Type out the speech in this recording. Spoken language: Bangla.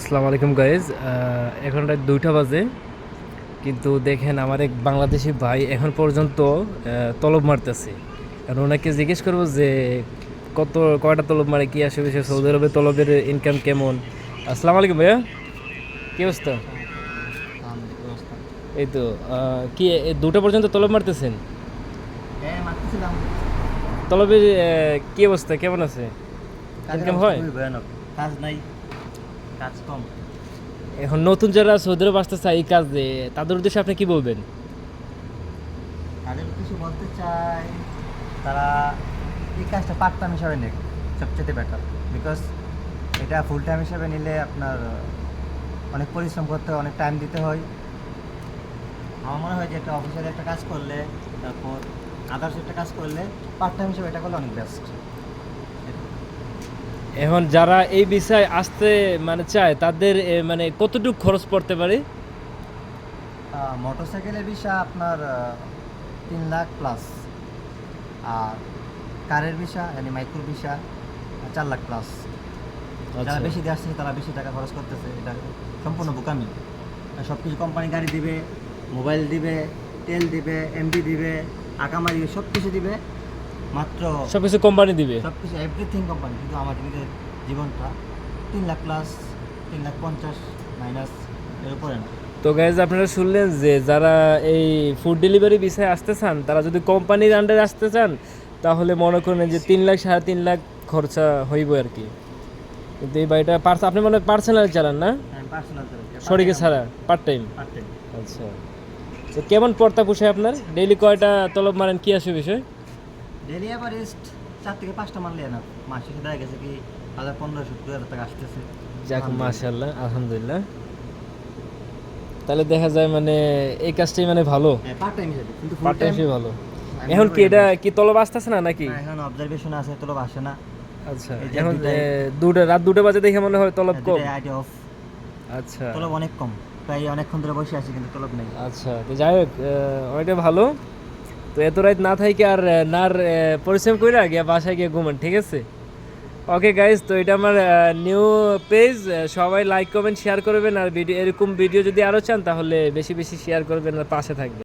আসসালামু আলাইকুম গাইজ। এখন রাত 2টা বাজে, কিন্তু দেখেন আমার এক বাংলাদেশি ভাই এখন পর্যন্ত তলব মারতেছে। কারণ ওনাকে জিজ্ঞেস করবো যে কয়টা তলব মারে, কি আশেপাশে সৌদি আরবে তলবের ইনকাম কেমন। আসসালামু আলাইকুম ভাইয়া, কি অবস্থা? এই তো কি 2টা পর্যন্ত তলব মারতেছেন? হ্যাঁ, মারতেছিলাম। তলবের কি অবস্থা, কেমন আছে? ইনকাম হয়? খুবই ভয়ানক। কাজ নাই, কাজ কম। এখন নতুন যারা সৌদি আরব আসতে চায় এই কাজে, তাদের উদ্দেশ্যে আপনি কি বলবেন? তাদের কিছু বলতে চাই, তারা এই কাজটা পার্ট টাইম হিসাবে নেক, সবচেয়ে বেটার। বিকজ এটা ফুল টাইম হিসাবে নিলে আপনার অনেক পরিশ্রম করতে হয়, অনেক টাইম দিতে হয়। আমার মনে হয় যে একটা অফিসিয়ালি একটা কাজ করলে, তারপর আদার্স একটা কাজ করলে, পার্ট টাইম হিসাবে এটা করলে অনেক বেস্ট। এখন যারা এই বিষয়ে আসতে মানে চায় তাদের মানে কতটুকু খরচ পড়তে পারে? মোটরসাইকেলের ভিসা আপনার 3 লাখ প্লাস, আর কারের ভিসা মানে মাইক্রো ভিসা 4 লাখ প্লাস। যারা বেশি দিয়ে আসছে তারা বেশি টাকা খরচ করতেছে, এটা সম্পূর্ণ বোকামি। সব কিছু কোম্পানি গাড়ি দিবে, মোবাইল দিবে, তেল দিবে, এমডি দিবে, আকামা দিবে, সব কিছু দিবে, মাত্র সব কিছু কোম্পানি দিবে। সব কিছু এভরিথিং কোম্পানি। কিন্তু আমার নিজের জীবনটা 3 লাখ প্লাস, 3,50,000 মাইনাস, এর উপরে না। তো গাইজ আপনারা শুনলেন যে যারা এই ফুড ডেলিভারি বিষয়ে আসতে চান, তারা যদি কোম্পানির আন্ডারে আসতে চান তাহলে মনে করেন যে 3 লাখ 3.5 লাখ খরচা হইব আর কি। কিন্তু এই বাড়িটা আপনি মনে হয় পার্সোনাল চালান না, পার্সোনাল শরিকে ছাড়া পার্ট টাইম? Part time. আচ্ছা, তো কেমন পড়তা পোষায় আপনার? ডেইলি কয়টা তলব মারেন, কি আসে বিষয়? ডেলি অ্যাভারেজ 4 থেকে 5টা মারলে না, মাসে দেখা গেছে কি 1,500-2,000 টাকা আসতেছে। যাক মাশাআল্লাহ, আলহামদুলিল্লাহ। তাহলে দেখা যায় মানে এই কাজটাই মানে ভালো, পার্ট টাইম হিসেবে, কিন্তু ফুল পার্ট টাইম টাইম ভালো। এখন কি এটা কি তলব আসতেছে না নাকি? এখন অবজারভেশন আছে, তলব আসে না। আচ্ছা, এই যে এখন দুটাই- রাত 2টা বাজে দেখে মনে হয় তলব কম। আইডিয়া অফ, আচ্ছা তলব অনেক কম। প্রায় অনেকক্ষণ ধরে বসে আছি কিন্তু তলব নেই। আচ্ছা, তো যাই হোক অনেকটা ভালো। তো এত রাত না থাকি আর পরিশ্রম করে গিয়ে বাসায় গিয়ে ঘুমান, ঠিক আছে? ওকে গাইজ, তো এটা আমার নিউ পেজ। সবাই লাইক কমেন্ট শেয়ার করবেন, আর ভিডিও এরকম ভিডিও যদি আরও চান তাহলে বেশি বেশি শেয়ার করবেন আর পাশে থাকবেন।